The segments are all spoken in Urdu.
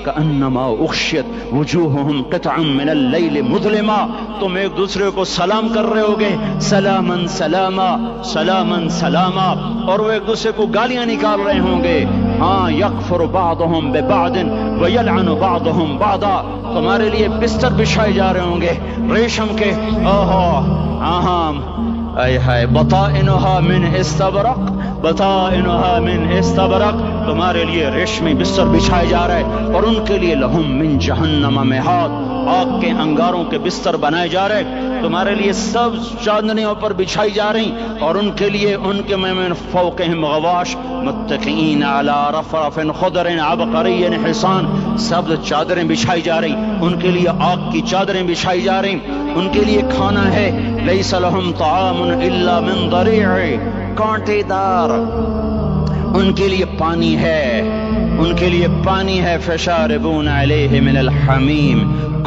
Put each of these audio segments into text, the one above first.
فَكَأَنَّمَا اُغْشِيَتْ وُجُوهُهُمْ قِطْعًا مِّنَ اللَّيْلِ مُظْلِمًا. تم ایک دوسرے کو سلام کر رہے ہوگے، سلامن سلاما سلامن سلاما، اور وہ ایک دوسرے کو گالیاں نکال رہے ہوں گے. ہاں یکفر بعضهم ببعض ویلعن بعضهم بعضا. تمہارے لیے بستر بچھائے جا رہے ہوں گے ریشم کے، اے ہائے، بطائنها من استبرق، بطائنها من استبرق. تمہارے لیے ریشمی بستر بچھائے جا رہے، اور ان کے لیے لہم من جہنم مہاد، آگ کے انگاروں کے بستر بنائے جا رہے. تمہارے لیے سب چاندنیوں پر بچھائی جا رہی، اور ان کے لیے ان کے من فوقہم غواش متکئین علی رفرف خضر عبقری حسان. سب چادریں بچھائی جا رہی، ان کے لیے آگ کی چادریں بچھائی جا رہی. ان کے لیے کھانا ہے، لیس لہم طعام الا من ضریع، کانٹے دار. ان کے لیے پانی ہے، ان کے لیے پانی ہے. فشاربون علیہ من الحمیم،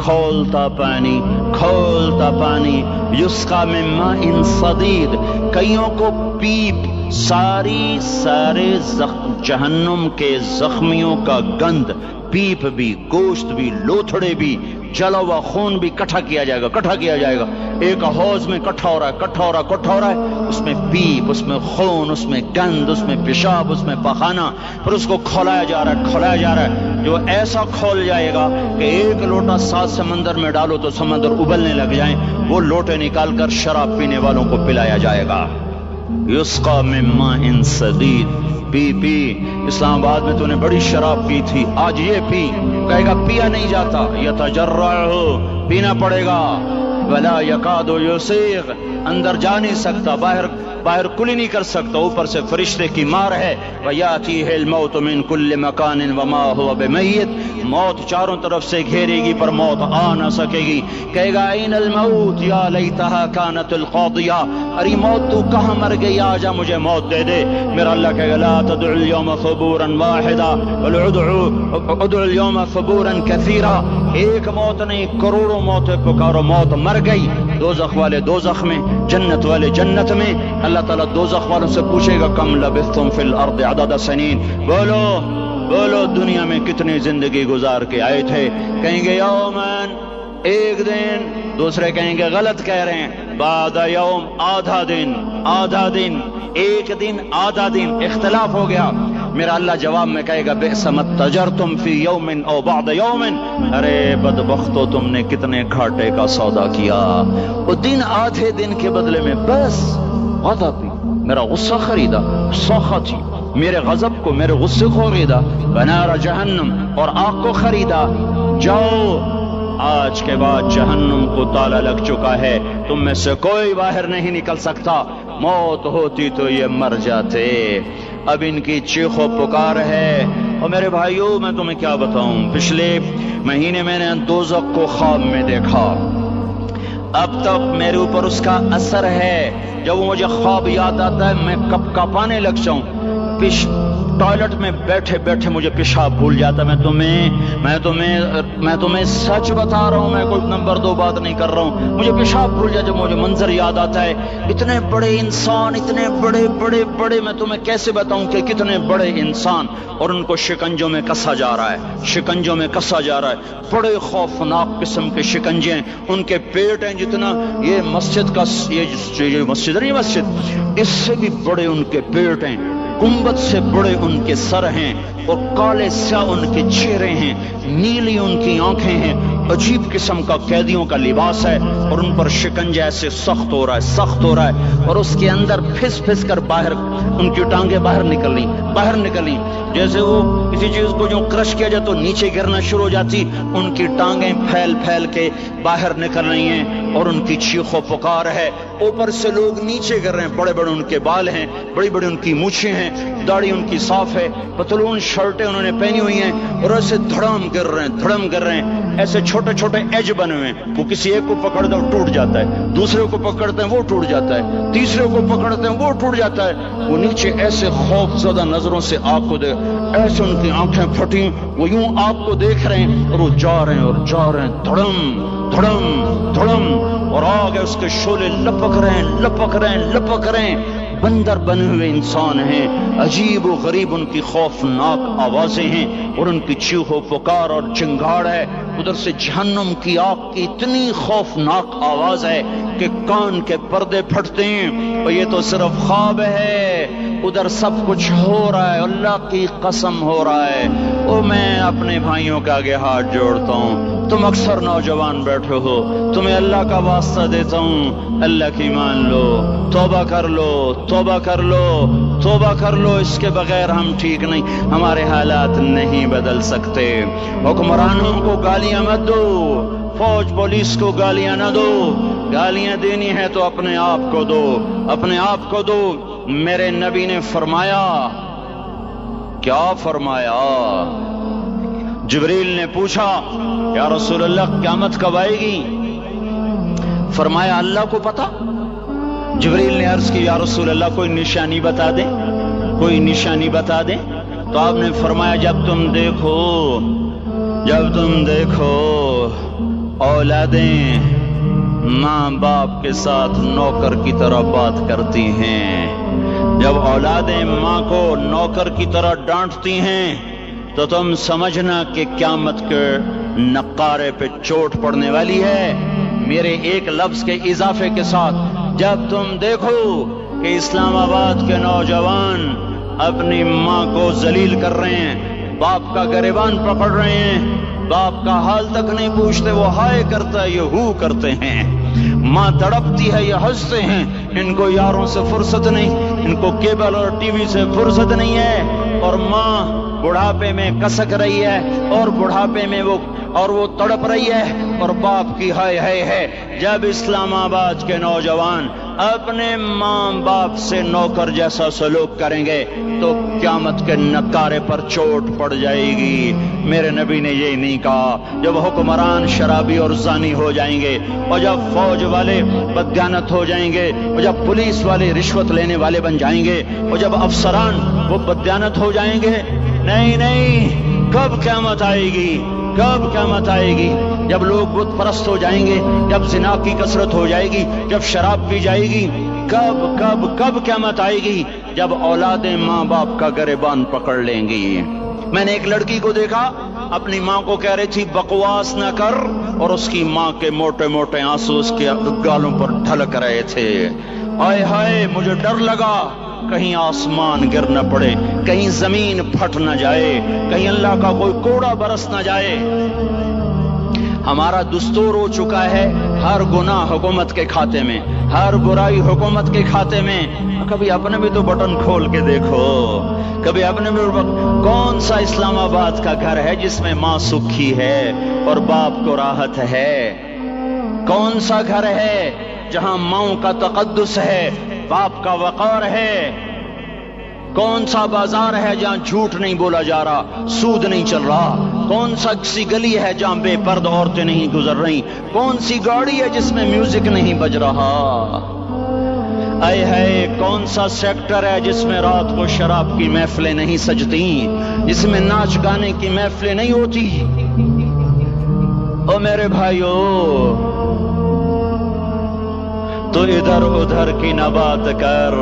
کھولتا پانی، کھولتا پانی. یسقا من ماء صدید، کئیوں کو پیپ، سارے جہنم کے زخمیوں کا گند، پیپ بھی، گوشت بھی، لوتھڑے بھی، جلا ہوا خون بھی کٹھا کیا جائے گا، کٹھا کیا جائے گا. ایک حوض میں کٹھا ہو رہا ہے، کٹھا ہو رہا ہے، کٹھا ہو رہا ہے. اس میں پیپ، اس میں خون، اس میں گند، اس میں پیشاب، اس میں پخانہ. پھر اس کو کھولایا جا رہا ہے، کھولایا جا رہا ہے. جو ایسا کھول جائے گا کہ ایک لوٹا 7 سمندر میں ڈالو تو سمندر ابلنے لگ جائیں. وہ لوٹے نکال کر شراب پینے والوں کو پلایا جائے گا. یسقا من ماء صدید، پی پی. اسلام آباد میں تو نے بڑی شراب پی تھی، آج یہ پی. کہے گا پیا نہیں جاتا، یتجرعہ، پینا پڑے گا. ولا یکاد یسیغ، اندر جا نہیں سکتا، باہر کلی نہیں کر سکتا، اوپر سے فرشتے کی مار ہے. وَيَأْتِيهِ الْمَوْتُ مِنْ كُلِّ مَكَانٍ وَمَا هُوَ بِمَيِّتٍ، موت چاروں طرف سے گھیرے گی پر موت آ نہ سکے گی. کہے گا اَيْنَ الْمَوْتِ يَا لَيْتَهَا كَانَتِ الْقَاضِيَةَ، ارے موت تو کہاں مر گئی، آجا مجھے موت دے دے. میرا اللہ کہے گا لا تدعوا اليوم ثبورا واحدا بل ادعوا اليوم ثبورا كثيرا. ایک موت نہیں، کروڑوں موتیں پکارو. موت مر گئی، دوزخ والے دوزخ میں، جنت والے جنت میں. اللہ تعالیٰ دوزخ والوں سے پوچھے گا کم لبثتم فی الارض عدد سنین، بولو دنیا میں کتنی زندگی گزار کے آئے تھے. کہیں گے یومن، ایک دن. دوسرے کہیں گے غلط کہہ رہے ہیں، بعد یوم، آدھا دن، آدھا دن، ایک دن، آدھا دن. اختلاف ہو گیا. میرا اللہ جواب میں کہے گا بئس ما تجرتم فی یوم او بعد یوم، ارے بدبختو تم نے کتنے گھاٹے کا سودا کیا. وہ دن آدھے دن کے بدلے میں بس غضب، میرا غصہ خریدا، سخط، میرے غضب کو، میرے غصے کو خریدا. بنار جہنم، اور آگ کو خریدا. جاؤ، آج کے بعد جہنم کو تالا لگ چکا ہے، تم میں سے کوئی باہر نہیں نکل سکتا. موت ہوتی تو یہ مر جاتے. اب ان کی چیخ و پکار ہے. اور میرے بھائیوں میں تمہیں کیا بتاؤں، پچھلے مہینے میں نے دوزخ کو خواب میں دیکھا. اب تک میرے اوپر اس کا اثر ہے. جب وہ مجھے خواب یاد آتا ہے میں کپ کپانے لگ جاؤں. ٹوائلٹ میں بیٹھے بیٹھے مجھے پیشاب بھول جاتا. میں تمہیں سچ بتا رہا ہوں، میں کوئی نمبر 2 بات نہیں کر رہا ہوں. مجھے پیشاب بھول جاتا جب مجھے منظر یاد آتا ہے. اتنے بڑے انسان، اتنے بڑے بڑے بڑے، میں تمہیں کیسے بتاؤں کہ کتنے بڑے انسان، اور ان کو شکنجوں میں کسا جا رہا ہے، شکنجوں میں کسا جا رہا ہے. بڑے خوفناک قسم کے شکنجے ہیں. ان کے پیٹ ہیں جتنا یہ مسجد کا، یہ مسجد نہیں، مسجد اس سے بھی بڑے ان کے پیٹ ہیں. گنبد سے بڑے ان کے سر ہیں، اور کالے سیاہ ان کے چہرے ہیں، نیلی ان کی آنکھیں ہیں. عجیب قسم کا قیدیوں کا لباس ہے، اور ان پر شکنجہ ایسے سخت ہو رہا ہے، سخت ہو رہا ہے. اور اس کے اندر پھس پھس کر باہر ان کی ٹانگیں باہر نکلی جیسے وہ کسی چیز کو جو کرش کیا جائے تو نیچے گرنا شروع ہو جاتی. ان کی ٹانگیں پھیل پھیل کے باہر نکل رہی ہیں، اور ان کی چیخ و پکار ہے. اوپر سے لوگ نیچے گر رہے ہیں. بڑے بڑے ان کے بال ہیں، بڑی بڑی ان کی مونچھیں ہیں، داڑھی ان کی صاف ہے، پتلون شرٹیں انہوں نے پہنی ہوئی ہیں، اور ایسے دھڑم گر رہے ہیں. ایسے چھوٹے چھوٹے ایج بنے ہوئے ہیں. وہ کسی ایک کو پکڑتے ہیں وہ ٹوٹ جاتا ہے، دوسرے کو پکڑتے ہیں وہ ٹوٹ جاتا ہے، تیسرے کو پکڑتے ہیں وہ ٹوٹ جاتا ہے. وہ نیچے ایسے خوف زدہ نظروں سے آپ کو دیکھ، ایسے ان کی آنکھیں پھٹی، وہ یوں آپ کو دیکھ رہے ہیں، اور وہ جا رہے ہیں، دھڑم دھڑم دھڑم، اور آگے اس کے شعلے لپک رہے ہیں. بندر بنے ہوئے انسان ہیں، عجیب و غریب ان کی خوفناک آوازیں ہیں اور ان کی چیخ و پکار اور چنگاڑ ہے۔ ادھر سے جہنم کی آگ کی اتنی خوفناک آواز ہے کہ کان کے پردے پھٹتے ہیں، اور یہ تو صرف خواب ہے، ادھر سب کچھ ہو رہا ہے، اللہ کی قسم ہو رہا ہے۔ او میں اپنے بھائیوں کے آگے ہاتھ جوڑتا ہوں، تم اکثر نوجوان بیٹھے ہو، تمہیں اللہ کا واسطہ دیتا ہوں، اللہ کی مان لو، توبہ کر لو، توبہ کر لو، توبہ کر لو، اس کے بغیر ہم ٹھیک نہیں، ہمارے حالات نہیں بدل سکتے۔ حکمرانوں کو گالیاں مت دو، فوج پولیس کو گالیاں نہ دو، گالیاں دینی ہے تو اپنے آپ کو دو، اپنے آپ کو دو۔ میرے نبی نے فرمایا، کیا فرمایا؟ جبریل نے پوچھا یا رسول اللہ قیامت کب آئے گی؟ فرمایا اللہ کو پتا۔ جبریل نے عرض کی یا رسول اللہ کوئی نشانی بتا دیں، کوئی نشانی بتا دیں۔ تو آپ نے فرمایا جب تم دیکھو اولادیں ماں باپ کے ساتھ نوکر کی طرح بات کرتی ہیں، جب اولادیں ماں کو نوکر کی طرح ڈانٹتی ہیں، تو تم سمجھنا کہ قیامت کے نقارے پہ چوٹ پڑنے والی ہے۔ میرے ایک لفظ کے اضافے کے ساتھ، جب تم دیکھو کہ اسلام آباد کے نوجوان اپنی ماں کو ذلیل کر رہے ہیں، باپ کا گریبان پکڑ رہے ہیں، باپ کا حال تک نہیں پوچھتے، وہ ہائے کرتا ہے یہ ہو کرتے ہیں، ماں تڑپتی ہے یہ ہنستے ہیں، ان کو یاروں سے فرصت نہیں، ان کو کیبل اور ٹی وی سے فرصت نہیں ہے، اور ماں بڑھاپے میں کسک رہی ہے اور بڑھاپے میں وہ تڑپ رہی ہے، اور باپ کی ہائے ہائے ہے۔ جب اسلام آباد کے نوجوان اپنے ماں باپ سے نوکر جیسا سلوک کریں گے تو قیامت کے نکارے پر چوٹ پڑ جائے گی۔ میرے نبی نے یہ نہیں کہا جب حکمران شرابی اور زانی ہو جائیں گے، اور جب فوج والے بددیانت ہو جائیں گے، اور جب پولیس والے رشوت لینے والے بن جائیں گے، اور جب افسران وہ بددیانت ہو جائیں گے۔ نہیں، کب قیامت آئے گی؟ کب قیامت آئے گی؟ جب لوگ بت پرست ہو جائیں گے، جب زنا کی کثرت ہو جائے گی، جب شراب پی جائے گی۔ کب قیامت آئے گی؟ جب اولادیں ماں باپ کا گریبان پکڑ لیں گی۔ میں نے ایک لڑکی کو دیکھا، اپنی ماں کو کہہ رہی تھی بکواس نہ کر، اور اس کی ماں کے موٹے موٹے آنسو اس کے گالوں پر ڈھلک رہے تھے۔ ہائے ہائے، مجھے ڈر لگا کہیں آسمان گر نہ پڑے، کہیں زمین پھٹ نہ جائے، کہیں اللہ کا کوئی کوڑا برس نہ جائے۔ ہمارا دستور ہو چکا ہے ہر گناہ حکومت کے کھاتے میں، ہر برائی حکومت کے کھاتے میں۔ کبھی اپنے بھی تو بٹن کھول کے دیکھو، کبھی اپنے بھی کون سا اسلام آباد کا گھر ہے جس میں ماں سکھی ہے اور باپ کو راحت ہے؟ کون سا گھر ہے جہاں ماؤں کا تقدس ہے، باپ کا وقار ہے؟ کون سا بازار ہے جہاں جھوٹ نہیں بولا جا رہا، سود نہیں چل رہا؟ کون سا سی گلی ہے جہاں بے پرد عورتیں نہیں گزر رہی؟ کون سی گاڑی ہے جس میں میوزک نہیں بج رہا؟ اے ہے کون سا سیکٹر ہے جس میں رات کو شراب کی محفلیں نہیں سجتی، جس میں ناچ گانے کی محفلیں نہیں ہوتی؟ او میرے بھائیو، تو ادھر ادھر کی نہ بات کر،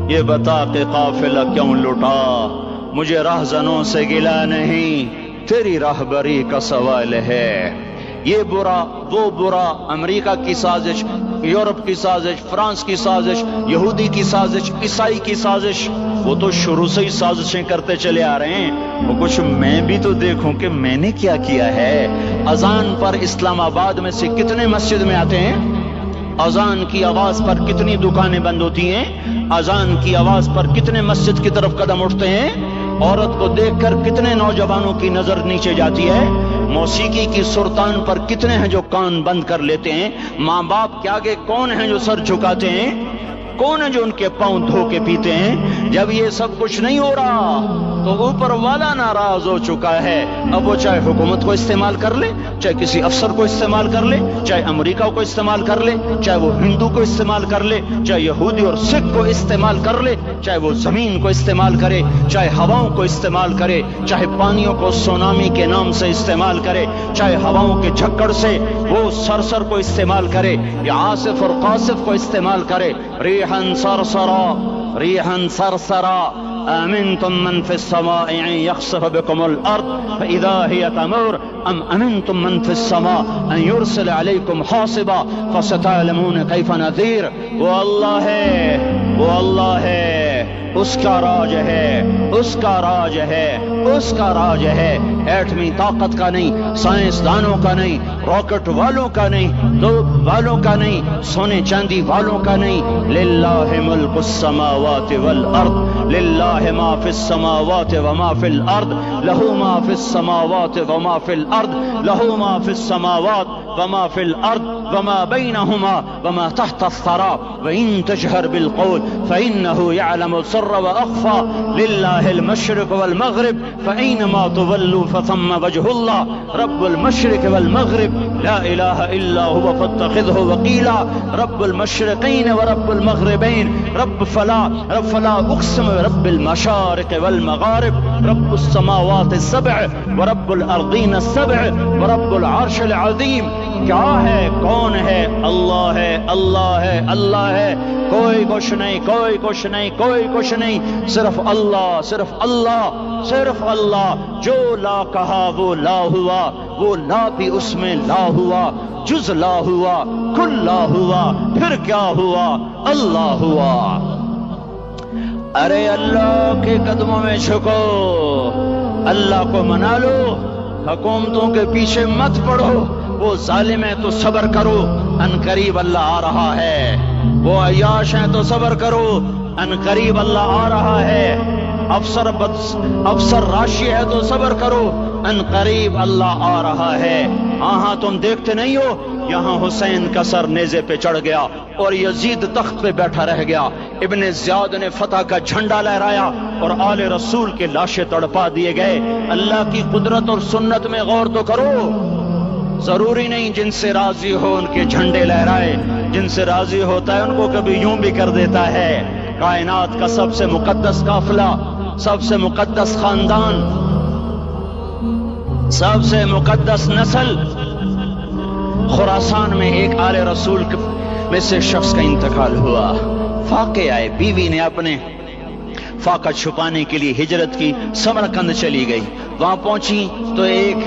یہ بتا کہ قافلہ کیوں لٹا؟ مجھے راہزنوں سے گلا نہیں، تیری راہبری کا سوال ہے۔ یہ برا وہ برا، امریکہ کی سازش، یورپ کی سازش، فرانس کی سازش، یہودی کی سازش، عیسائی کی سازش، وہ تو شروع سے ہی سازشیں کرتے چلے آ رہے ہیں۔ وہ کچھ میں بھی تو دیکھوں کہ میں نے کیا کیا ہے۔ اذان پر اسلام آباد میں سے کتنے مسجد میں آتے ہیں؟ اذان کی آواز پر کتنی دکانیں بند ہوتی ہیں؟ اذان کی آواز پر کتنے مسجد کی طرف قدم اٹھتے ہیں؟ عورت کو دیکھ کر کتنے نوجوانوں کی نظر نیچے جاتی ہے؟ موسیقی کی سرتان پر کتنے ہیں جو کان بند کر لیتے ہیں؟ ماں باپ کے آگے کون ہیں جو سر جھکاتے ہیں؟ کون ہے جو ان کے پاؤں دھو کے پیتے ہیں؟ جب یہ سب کچھ نہیں ہو رہا تو اوپر والا ناراض ہو چکا ہے۔ اب وہ چاہے حکومت کو استعمال کر لے، چاہے کسی افسر کو استعمال کر لے، چاہے امریکہ کو استعمال کر لے، چاہے وہ ہندو کو استعمال کر لے، چاہے یہودی اور سکھ کو استعمال کر لے، چاہے وہ زمین کو استعمال کرے، چاہے ہواؤں کو استعمال کرے، چاہے پانیوں کو سونامی کے نام سے استعمال کرے، چاہے ہواؤں کے جھکڑ سے وہ سرسر کو استعمال کرے یا آصف اور قاصف کو استعمال کرے، ریحاً سرسرا ريحا صرصرا أمنتم من في السماء أن يخسف بكم الأرض فإذا هي تمور أم أمنتم من في السماء أن يرسل عليكم حاصبا فستعلمون كيف نذير. والله اس کا راج ہے، اس کا راج ہے، اس کا راج ہے. ایٹمی طاقت کا نہیں، سائنسدانوں کا نہیں، راکٹ والوں کا نہیں، توپ والوں کا نہیں، سونے چاندی والوں کا نہیں. للہ ملک السماوات والارض، للہ ما فی السماوات وما فی الارض، لہو ما فی السماوات وما فی الارض، لہو ما فی السماوات وما فی الارض وما بینہما وما تحت الثرى وإن تجهر بالقول فإنه يعلم السر وأخفى. لله المشرق والمغرب فأينما تولوا فثم وجه الله. رب المشرق والمغرب لا إله إلا هو فاتخذه وكيلا. رب المشرقين ورب المغربين. رب فلا أقسم برب المشارق والمغارب. رب السماوات السبع ورب الأرضين السبع ورب العرش العظيم. کیا ہے، کون ہے؟ اللہ ہے، اللہ ہے، اللہ ہے. کوئی کچھ نہیں، کوئی کچھ نہیں، کوئی کچھ نہیں، صرف اللہ، صرف اللہ، صرف اللہ. جو لا کہا وہ لا ہوا، وہ لا بھی اس میں لا ہوا. جز لا ہوا، کل لا ہوا، پھر کیا ہوا؟ اللہ ہوا. ارے اللہ کے قدموں میں جھکو، اللہ کو منا لو، حکومتوں کے پیچھے مت پڑو. وہ ظالم ہے تو صبر کرو، ان قریب اللہ آ رہا ہے. وہ عیاش ہیں تو صبر کرو، ان قریب اللہ آ رہا ہے. افسر راشی ہے تو صبر کرو، ان قریب اللہ آ رہا ہے. ہاں تم دیکھتے نہیں ہو، یہاں حسین کا سر نیزے پہ چڑھ گیا اور یزید تخت پہ بیٹھا رہ گیا. ابن زیاد نے فتح کا جھنڈا لہرایا اور آل رسول کے لاشیں تڑپا دیے گئے. اللہ کی قدرت اور سنت میں غور تو کرو. ضروری نہیں جن سے راضی ہو ان کے جھنڈے لہرائے، جن سے راضی ہوتا ہے ان کو کبھی یوں بھی کر دیتا ہے. کائنات کا سب سے مقدس قافلہ، سب سے مقدس خاندان، سب سے مقدس نسل. خراسان میں ایک آل رسول میں سے شخص کا انتقال ہوا. فاقے آئے، بیوی نے اپنے فاقہ چھپانے کے لیے ہجرت کی، سمرقند چلی گئی. وہاں پہنچی تو ایک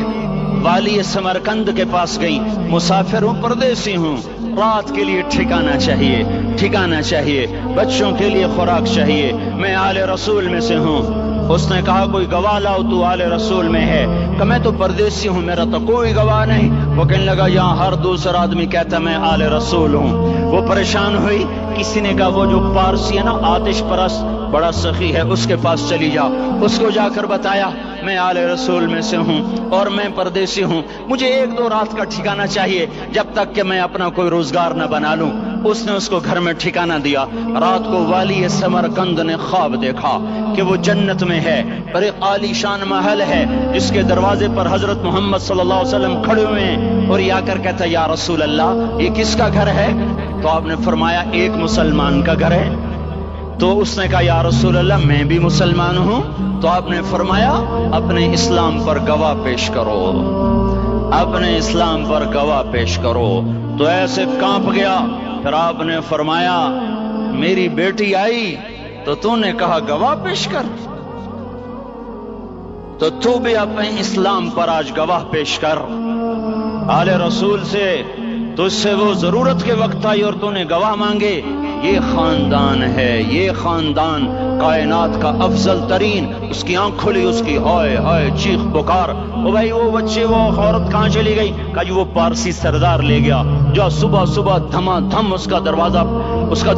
والی سمرقند کے پاس گئی. مسافر ہوں، پردیسی ہوں، رات کے لیے ٹھکانہ چاہیے، ٹھکانہ چاہیے، بچوں کے لیے خوراک چاہیے، میں آل رسول میں سے ہوں. اس نے کہا کوئی گواہ لاؤ، تو آل رسول میں ہے. کہ میں تو پردیسی ہوں، میرا تو کوئی گواہ نہیں. وہ کہنے لگا یہاں ہر دوسرا آدمی کہتا میں آل رسول ہوں. وہ پریشان ہوئی. کسی نے کہا وہ جو پارسی ہے نا، آتش پرست، بڑا سخی ہے، اس کے پاس چلی جا. اس کو جا کر بتایا میں آل رسول میں سے ہوں اور میں پردیسی ہوں، مجھے 1-2 رات کا ٹھکانہ چاہیے جب تک کہ میں اپنا کوئی روزگار نہ بنا لوں. اس نے اس کو گھر میں ٹھکانہ دیا. رات کو والی سمرقند نے خواب دیکھا کہ وہ جنت میں ہے اور ایک عالی شان محل ہے جس کے دروازے پر حضرت محمد صلی اللہ علیہ وسلم کھڑے ہوئے ہیں. اور یہ آ کر کہتا یا رسول اللہ یہ کس کا گھر ہے؟ تو آپ نے فرمایا ایک مسلمان کا گھر ہے. تو اس نے کہا یا رسول اللہ میں بھی مسلمان ہوں. تو آپ نے فرمایا اپنے اسلام پر گواہ پیش کرو، اپنے اسلام پر گواہ پیش کرو. تو ایسے کانپ گیا. پھر آپ نے فرمایا میری بیٹی آئی تو تو نے کہا گواہ پیش کر، تو تو بھی اپنے اسلام پر آج گواہ پیش کر. آل رسول سے تو اس سے وہ ضرورت کے وقت آئی اور تو نے گواہ مانگے. یہ خاندان ہے، یہ خاندان کائنات کا افضل ترین. اس کی آنکھ کھلی، اس کی ہائے ہائے چیخ پکار. او بھائی وہ بچے، وہ عورت کہاں چلی گئی؟ کہا جی وہ پارسی سردار لے گیا. جو صبح صبح دھما دھم اس کا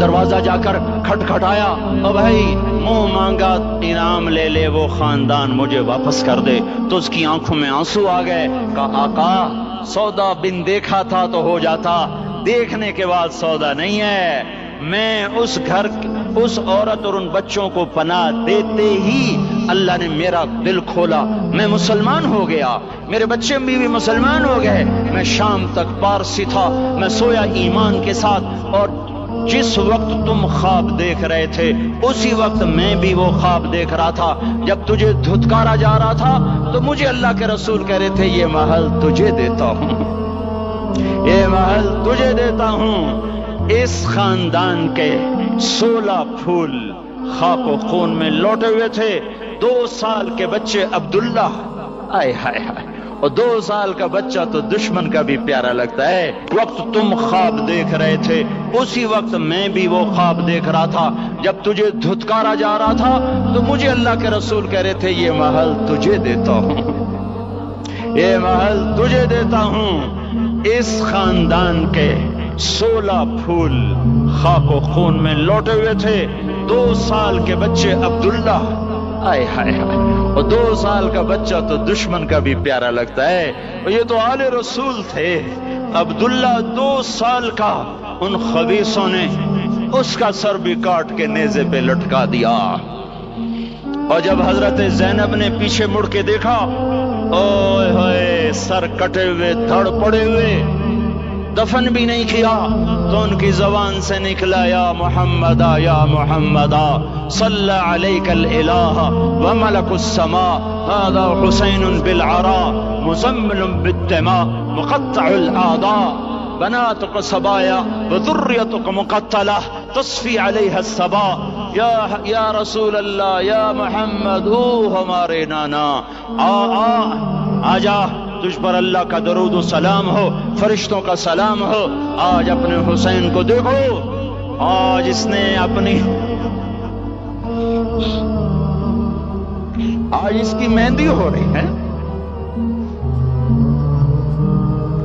دروازہ جا کر کھٹکھٹایا. او بھائی منہ مانگا انعام لے لے، وہ خاندان مجھے واپس کر دے. تو اس کی آنکھوں میں آنسو آ گئے. کہا آقا سودا بن دیکھا تھا تو ہو جاتا، دیکھنے کے بعد سودا نہیں ہے. میں اس گھر، اس عورت اور ان بچوں کو پناہ دیتے ہی اللہ نے میرا دل کھولا. میں مسلمان ہو گیا، میرے بچے بھی مسلمان ہو گئے. میں شام تک پارسی تھا، میں سویا ایمان کے ساتھ. اور جس وقت تم خواب دیکھ رہے تھے اسی وقت میں بھی وہ خواب دیکھ رہا تھا. جب تجھے دھتکارا جا رہا تھا تو مجھے اللہ کے رسول کہہ رہے تھے یہ محل تجھے دیتا ہوں، یہ محل تجھے دیتا ہوں. اس خاندان کے 16 پھول خاک و خون میں لوٹے ہوئے تھے. 2 سال کے بچے عبداللہ، آئے ہائے ہائے، اور 2 سال کا بچہ تو دشمن کا بھی پیارا لگتا ہے. وقت تم خواب دیکھ رہے تھے اسی وقت میں بھی وہ خواب دیکھ رہا تھا. جب تجھے دھتکارا جا رہا تھا تو مجھے اللہ کے رسول کہہ رہے تھے یہ محل تجھے دیتا ہوں، یہ محل تجھے دیتا ہوں. اس خاندان کے 16 پھول خاک و خون میں لوٹے ہوئے تھے. 2 سال کے بچے عبداللہ، آئے ہائے ہائے، اور 2 سال کا بچہ تو دشمن کا بھی پیارا لگتا ہے. اور یہ تو آل رسول تھے. عبداللہ 2 سال کا، ان خبیثوں نے اس کا سر بھی کاٹ کے نیزے پہ لٹکا دیا. اور جب حضرت زینب نے پیچھے مڑ کے دیکھا، اوئے ہوئے، سر کٹے ہوئے، دھڑ پڑے ہوئے، دفن بھی نہیں کیا، تو ان کی زبان سے نکلا یا محمدا یا محمدا صلی علیک الالہ وملک السماء هذا حسین بالعراء مزمل بالدماء مقطع الاعضاء بناتك صبايا وذريتك مقتلة تصفي عليها الصبا. یا رسول اللہ، یا محمد، او ہمارے نانا، آ جا، تجھ پر اللہ کا درود و سلام ہو، فرشتوں کا سلام ہو. آج اپنے حسین کو دیکھو، آج اس نے اپنی، آج اس کی مہندی ہو رہی ہے.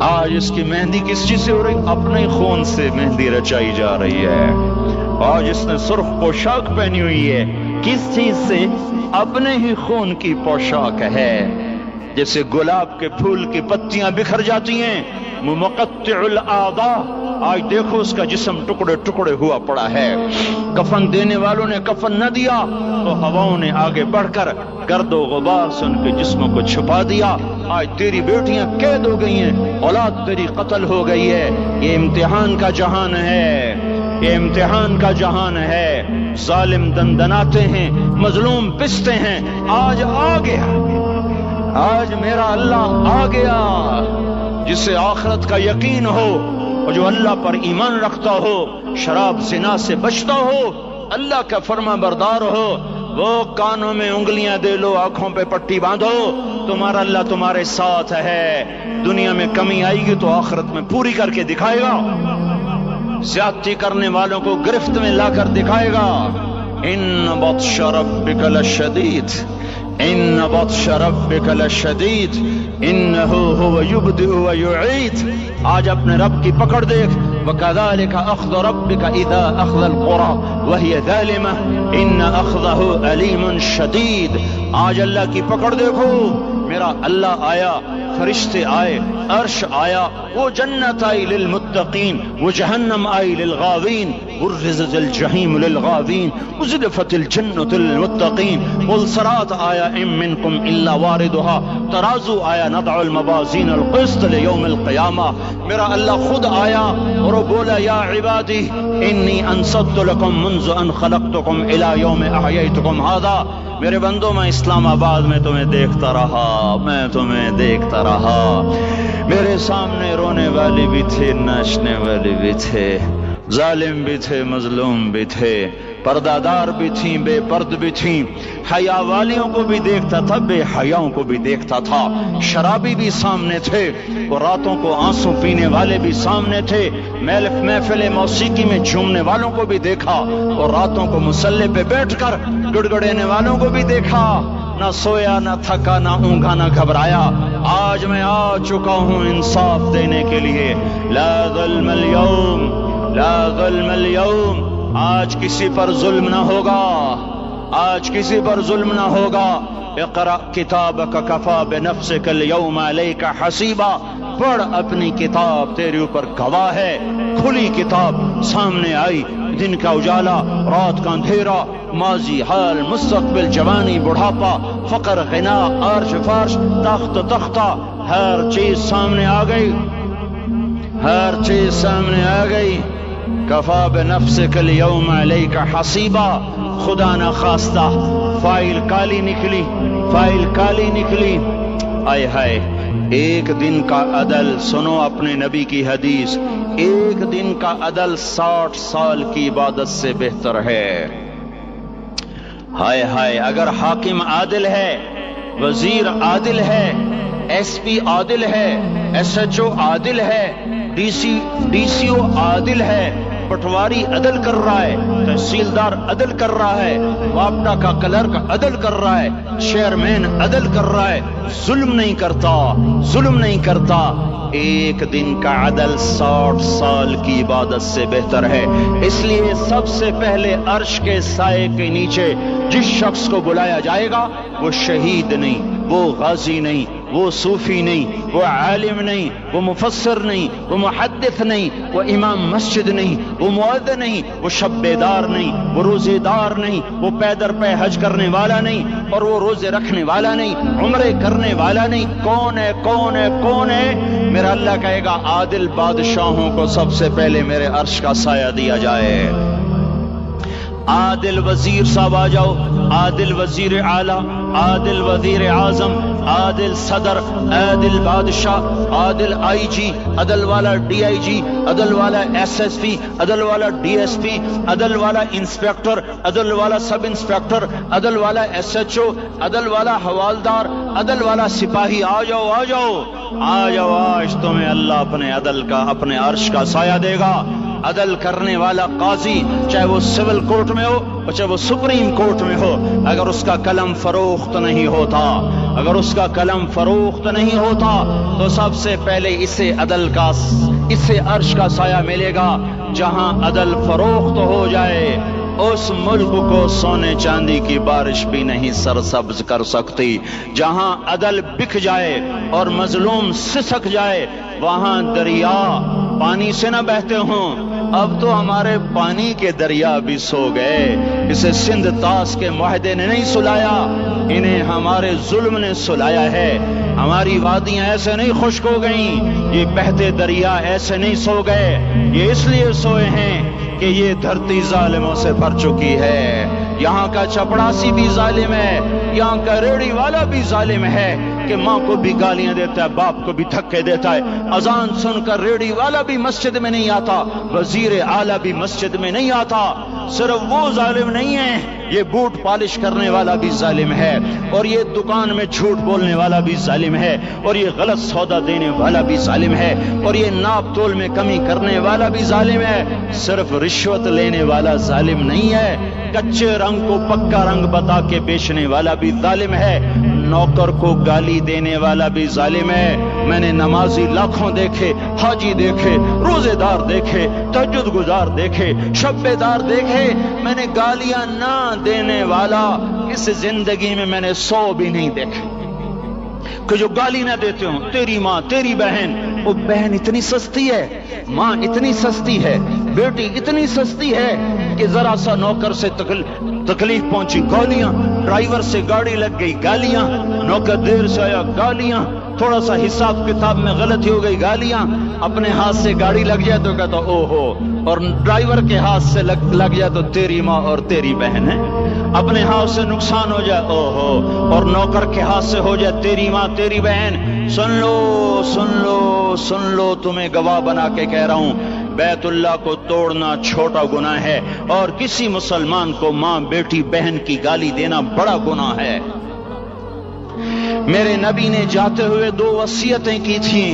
آج اس کی مہندی کس چیز سے ہو رہی؟ اپنے خون سے مہندی رچائی جا رہی ہے. آج اس نے سرخ پوشاک پہنی ہوئی ہے، کس چیز سے؟ اپنے ہی خون کی پوشاک ہے. جیسے گلاب کے پھول کی پتیاں بکھر جاتی ہیں، مقطع الاعضاء، آج دیکھو اس کا جسم ٹکڑے ٹکڑے ہوا پڑا ہے. کفن دینے والوں نے کفن نہ دیا تو ہواؤں نے آگے بڑھ کر گرد و غبار سے ان کے جسموں کو چھپا دیا. آج تیری بیٹیاں قید ہو گئی ہیں، اولاد تیری قتل ہو گئی ہے. یہ امتحان کا جہان ہے، یہ امتحان کا جہان ہے. ظالم دندناتے ہیں، مظلوم پستے ہیں. آج آ گیا، آج میرا اللہ آ گیا. جسے آخرت کا یقین ہو اور جو اللہ پر ایمان رکھتا ہو، شراب زنا سے بچتا ہو، اللہ کا فرما بردار ہو، وہ کانوں میں انگلیاں دے لو، آنکھوں پہ پٹی باندھو، تمہارا اللہ تمہارے ساتھ ہے. دنیا میں کمی آئے گی تو آخرت میں پوری کر کے دکھائے گا. زیادتی کرنے والوں کو گرفت میں لا کر دکھائے گا. ان بطش ربک لشدید، ان بطش ربک لشدید انہ هو یبدئ ویعید. آج اپنے رب کی پکڑ دیکھ. وکذالک اخذ ربک اذا اخذ القرى وهي ظالمة ان اخذه علیم شدید. آج اللہ کی پکڑ دیکھو. میرا اللہ آیا، فرشتے آئے، عرش آیا، وہ جنت آئی للمتقین، وہ جہنم آئی للغاوین، برزت الجحیم للغاوین، ازلفت الجنت للمتقین. والصراط آیا ام منکم الا واردها، ترازو آیا نضع الموازین القسط لیوم القیامہ. میرا اللہ خود آیا اور وہ بولا یا عبادی انی انصت لکم منذ ان خلقتکم الى یوم احییتکم هذا. میرے بندوں، میں اسلام آباد میں تمہیں دیکھتا رہا، میں تمہیں دیکھتا رہا. میرے سامنے رونے والے بھی تھے، ناچنے والے بھی تھے، ظالم بھی تھے، مظلوم بھی تھے، پردہ دار بھی تھیں، بے پرد بھی تھیں. حیا والیوں کو بھی دیکھتا تھا، بے حیاؤں کو بھی دیکھتا تھا. شرابی بھی سامنے تھے اور راتوں کو آنسو پینے والے بھی سامنے تھے. محفل موسیقی میں جھومنے والوں کو بھی دیکھا اور راتوں کو مصلی پہ بیٹھ کر گڑگڑانے والوں کو بھی دیکھا. نہ سویا، نہ تھکا، نہ اونگا، نہ گھبرایا. آج میں آ چکا ہوں انصاف دینے کے لیے. لا ظلم اليوم، لا ظلم اليوم. آج کسی پر ظلم نہ ہوگا، آج کسی پر ظلم نہ ہوگا. اقرأ کتابک کفا بنفسک اليوم علیک حسیبا. پڑھ اپنی کتاب، تیرے اوپر گواہ ہے. کھلی کتاب سامنے آئی، دن کا اجالا، رات کا اندھیرا، ماضی، حال، مستقبل، جوانی، بڑھاپا، فقر، غنا، عرش، فرش، تخت، تختہ، ہر چیز سامنے آ گئی، ہر چیز سامنے آ گئی. کفا بنفسک اليوم علیک حسیبا. خدا نہ خواستہ فائل کالی نکلی، فائل کالی نکلی. آئے ہائے، ایک دن کا عدل، سنو اپنے نبی کی حدیث، ایک دن کا عدل 60 سال کی عبادت سے بہتر ہے. ہائے ہائے، اگر حاکم عادل ہے، وزیر عادل ہے، ایس پی عادل ہے، ایس ایچ او عادل ہے، ڈی سی او عادل ہے، پٹواری عدل کر رہا ہے، تحصیلدار عدل کر رہا ہے، وابڈا کا کلرک عدل کر رہا ہے، چیئرمین عدل کر رہا ہے، ظلم نہیں کرتا، ظلم نہیں کرتا، ایک دن کا عدل 60 سال کی عبادت سے بہتر ہے۔ اس لیے سب سے پہلے عرش کے سائے کے نیچے جس شخص کو بلایا جائے گا وہ شہید نہیں، وہ غازی نہیں، وہ صوفی نہیں، وہ عالم نہیں، وہ مفسر نہیں، وہ محدث نہیں، وہ امام مسجد نہیں، وہ مؤذن نہیں، وہ شب بیدار نہیں، وہ روزے دار نہیں، وہ پیدر پہ حج کرنے والا نہیں، اور وہ روزے رکھنے والا نہیں، عمرے کرنے والا نہیں۔ کون ہے؟ کون ہے؟ کون ہے؟ میرا اللہ کہے گا عادل بادشاہوں کو سب سے پہلے میرے عرش کا سایہ دیا جائے۔ عادل وزیر صاحب آ جاؤ، عادل وزیر اعلیٰ، عادل وزیر اعظم، عادل صدر، عادل بادشاہ، عادل آئی جی، عدل والا ڈی آئی جی، عدل والا ایس ایس پی، عدل والا ڈی ایس پی، عدل والا انسپیکٹر، عدل والا سب انسپیکٹر، عدل والا ایس ایچ او، عدل والا حوالدار، عدل والا سپاہی، آ جاؤ آ جاؤ آ جاؤ، آج تمہیں اللہ اپنے عدل کا، اپنے عرش کا سایہ دے گا۔ عدل کرنے والا قاضی، چاہے وہ سول کورٹ میں ہو اور چاہے وہ سپریم کورٹ میں ہو، اگر اس کا قلم فروخت نہیں ہوتا، اگر اس کا قلم فروخت نہیں ہوتا تو سب سے پہلے اسے عدل کا، اسے عرش کا سایہ ملے گا۔ جہاں عدل فروخت ہو جائے اس ملک کو سونے چاندی کی بارش بھی نہیں سرسبز کر سکتی۔ جہاں عدل بک جائے اور مظلوم سسک جائے وہاں دریا پانی سے نہ بہتے ہوں۔ اب تو ہمارے پانی کے دریا بھی سو گئے، اسے سندھ طاس کے معاہدے نے نہیں سلایا، انہیں ہمارے ظلم نے سلایا ہے۔ ہماری وادیاں ایسے نہیں خشک ہو گئیں، یہ بہتے دریا ایسے نہیں سو گئے، یہ اس لیے سوئے ہیں کہ یہ دھرتی ظالموں سے بھر چکی ہے۔ یہاں کا چپڑاسی بھی ظالم ہے، یہاں کا ریڑھی والا بھی ظالم ہے کہ ماں کو بھی گالیاں دیتا ہے، باپ کو بھی دھکے دیتا ہے۔ اذان سن کر ریڑھی والا بھی مسجد میں نہیں آتا، وزیر اعلیٰ بھی مسجد میں نہیں آتا۔ صرف وہ ظالم نہیں ہے، یہ بوٹ پالش کرنے والا بھی ظالم ہے، اور یہ دکان میں جھوٹ بولنے والا بھی ظالم ہے، اور یہ غلط سودا دینے والا بھی ظالم ہے، اور یہ ناپ تول میں کمی کرنے والا بھی ظالم ہے۔ صرف رشوت لینے والا ظالم نہیں ہے، کچے رنگ کو پکا رنگ بتا کے بیچنے والا بھی ظالم ہے، نوکر کو گالی دینے والا بھی ظالم ہے۔ میں نے نمازی لاکھوں دیکھے، حاجی دیکھے، روزے دار دیکھے، تہجد گزار دیکھے، شب بیدار دیکھے، میں نے گالیاں نہ دینے والا اس زندگی میں نے 100 بھی نہیں دیکھے کہ جو گالی نہ دیتے ہوں۔ تیری ماں، تیری بہن، وہ بہن اتنی سستی ہے، ماں اتنی سستی ہے، بیٹی اتنی سستی ہے کہ ذرا سا نوکر سے تکلیف پہنچی گالیاں، ڈرائیور سے گاڑی لگ گئی گالیاں، نوکر دیر سے آیا گالیاں، تھوڑا سا حساب کتاب میں غلطی ہو گئی گالیاں، اپنے ہاتھ سے گاڑی لگ جائے تو کہتا او ہو، اور ڈرائیور کے ہاتھ سے لگ جائے تو تیری ماں اور تیری بہن ہے، اپنے ہاتھ سے نقصان ہو جائے او ہو، اور نوکر کے ہاتھ سے ہو جائے تیری ماں تیری بہن۔ سن لو سن لو سن لو، تمہیں گواہ بنا کے کہہ رہا ہوں، بیت اللہ کو توڑنا چھوٹا گناہ ہے، اور کسی مسلمان کو ماں، بیٹی، بہن کی گالی دینا بڑا گناہ ہے۔ میرے نبی نے جاتے ہوئے 2 وصیتیں کی تھیں،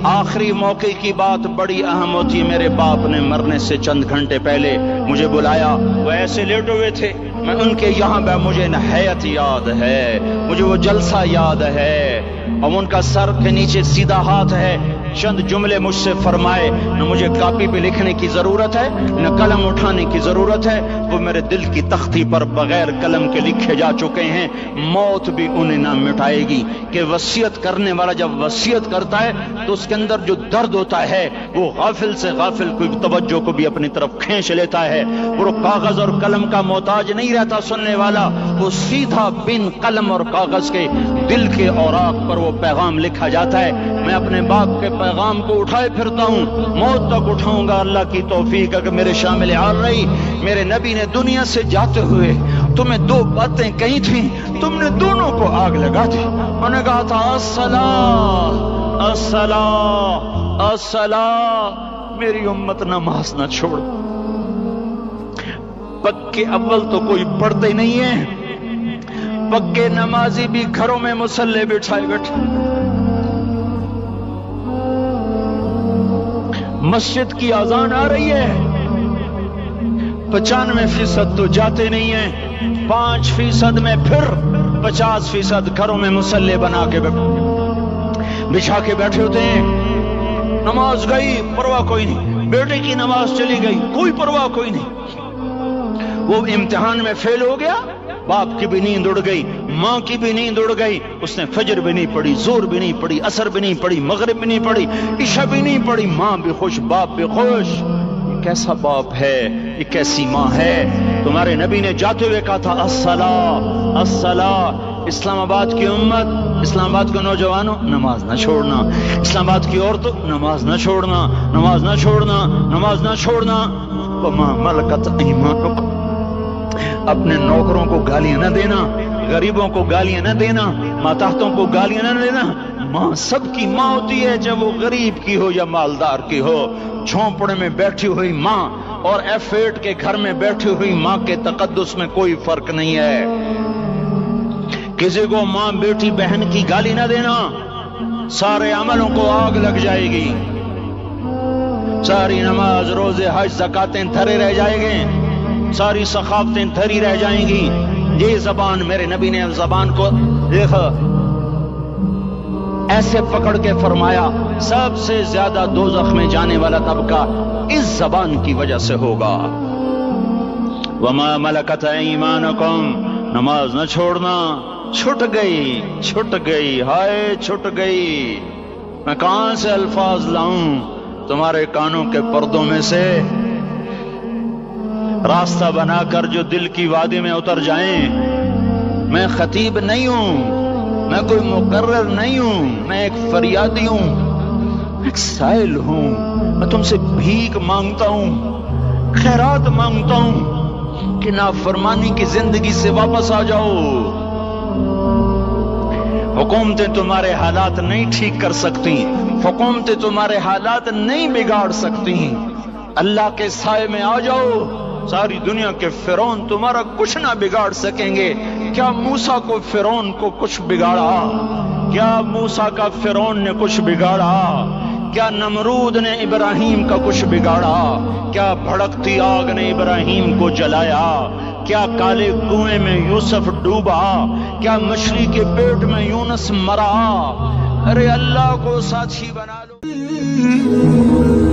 آخری موقع کی بات بڑی اہم ہوتی ہے۔ میرے باپ نے مرنے سے چند گھنٹے پہلے مجھے بلایا، وہ ایسے لیٹے ہوئے تھے، میں ان کے یہاں پہ، مجھے نہایت یاد ہے، مجھے وہ جلسہ یاد ہے، اور ان کا سر کے نیچے سیدھا ہاتھ ہے۔ چند جملے مجھ سے فرمائے، نہ مجھے کاپی پہ لکھنے کی ضرورت ہے نہ قلم اٹھانے کی ضرورت ہے، وہ میرے دل کی تختی پر بغیر قلم کے لکھے جا چکے ہیں، موت بھی انہیں نہ مٹائے گی۔ کہ وصیت کرنے والا جب وصیت کرتا ہے تو اس کے اندر جو درد ہوتا ہے وہ غافل سے غافل کوئی توجہ کو بھی اپنی طرف کھینچ لیتا ہے، وہ کاغذ اور قلم کا محتاج نہیں رہتا سننے والا، وہ سیدھا بن قلم اور کاغذ کے دل کے اوراق پر وہ پیغام لکھا جاتا ہے۔ میں اپنے باپ کے پیغام کو اٹھائے پھرتا ہوں، موت تک اٹھاؤں گا، اللہ کی توفیق اگر میرے شامل حال رہی۔ میرے نبی نے دنیا سے جاتے ہوئے تمہیں 2 باتیں کہی تھیں، تم نے دونوں کو آگ لگا دی۔ انہوں نے کہا تھا الصلاۃ الصلاۃ الصلاۃ، میری امت نماز نہ چھوڑ۔ پکے اول تو کوئی پڑھتے نہیں ہے، پکے نمازی بھی گھروں میں مصلی بٹھائے بیٹھے. مسجد کی اذان آ رہی ہے، 95% تو جاتے نہیں ہیں، 5% میں پھر 50% گھروں میں مصلی بنا کے بچھا کے بیٹھے ہوتے ہیں. نماز گئی پرواہ کوئی نہیں، بیٹے کی نماز چلی گئی کوئی پرواہ کوئی نہیں. وہ امتحان میں فیل ہو گیا، باپ کی بھی نیند اڑ گئی، ماں کی بھی نیند اڑ گئی، اس نے فجر بھی نہیں پڑھی، زور بھی نہیں پڑھی، عصر بھی نہیں پڑھی، مغرب بھی نہیں پڑھی، عشاء بھی نہیں پڑھی. ماں بھی خوش باپ بھی خوش. یہ کیسا باپ ہے، یہ کیسی ماں ہے. تمہارے نبی نے جاتے ہوئے کہا تھا الصلاۃ الصلاۃ. اسلام آباد کی امت، اسلام آباد کے نوجوانوں، نماز نہ چھوڑنا. اسلام آباد کی عورتوں، نماز نہ چھوڑنا، نماز نہ چھوڑنا، نماز نہ چھوڑنا. وما ملکت ایمانکم، اپنے نوکروں کو گالیاں نہ دینا، غریبوں کو گالیاں نہ دینا، ماتحتوں کو گالیاں نہ دینا. ماں سب کی ماں ہوتی ہے، چاہے وہ غریب کی ہو یا مالدار کی ہو. جھونپڑے میں بیٹھی ہوئی ماں اور F8 کے گھر میں بیٹھی ہوئی ماں کے تقدس میں کوئی فرق نہیں ہے. کسی کو ماں بیٹی بہن کی گالی نہ دینا، سارے عملوں کو آگ لگ جائے گی. ساری نماز روزے حج زکاتیں دھرے رہ جائیں گے، ساری ثقافتیں دھری رہ جائیں گی. یہ زبان، میرے نبی نے زبان کو دیکھا ایسے پکڑ کے فرمایا سب سے زیادہ دوزخ میں جانے والا طبقہ اس زبان کی وجہ سے ہوگا. وما ملکت ایمانکم، نماز نہ چھوڑنا. چھٹ گئی ہائے چھٹ گئی. میں کہاں سے الفاظ لاؤں تمہارے کانوں کے پردوں میں سے، راستہ بنا کر جو دل کی وادی میں اتر جائیں. میں خطیب نہیں ہوں، میں کوئی مقرر نہیں ہوں، میں ایک فریادی ہوں، ایک سائل ہوں. میں تم سے بھیک مانگتا ہوں، خیرات مانگتا ہوں کہ نافرمانی کی زندگی سے واپس آ جاؤ. حکومتیں تمہارے حالات نہیں ٹھیک کر سکتی، حکومتیں تمہارے حالات نہیں بگاڑ سکتی. اللہ کے سائے میں آ جاؤ، ساری دنیا کے فرعون تمہارا کچھ نہ بگاڑ سکیں گے. کیا موسیٰ کو فرعون کو کچھ بگاڑا؟ کیا موسیٰ کا فرعون نے کچھ بگاڑا؟ کیا نمرود نے ابراہیم کا کچھ بگاڑا؟ کیا بھڑکتی آگ نے ابراہیم کو جلایا؟ کیا کالے کنویں میں یوسف ڈوبا؟ کیا مچھلی کے پیٹ میں یونس مرا؟ ارے اللہ کو ساتھی بنا لو.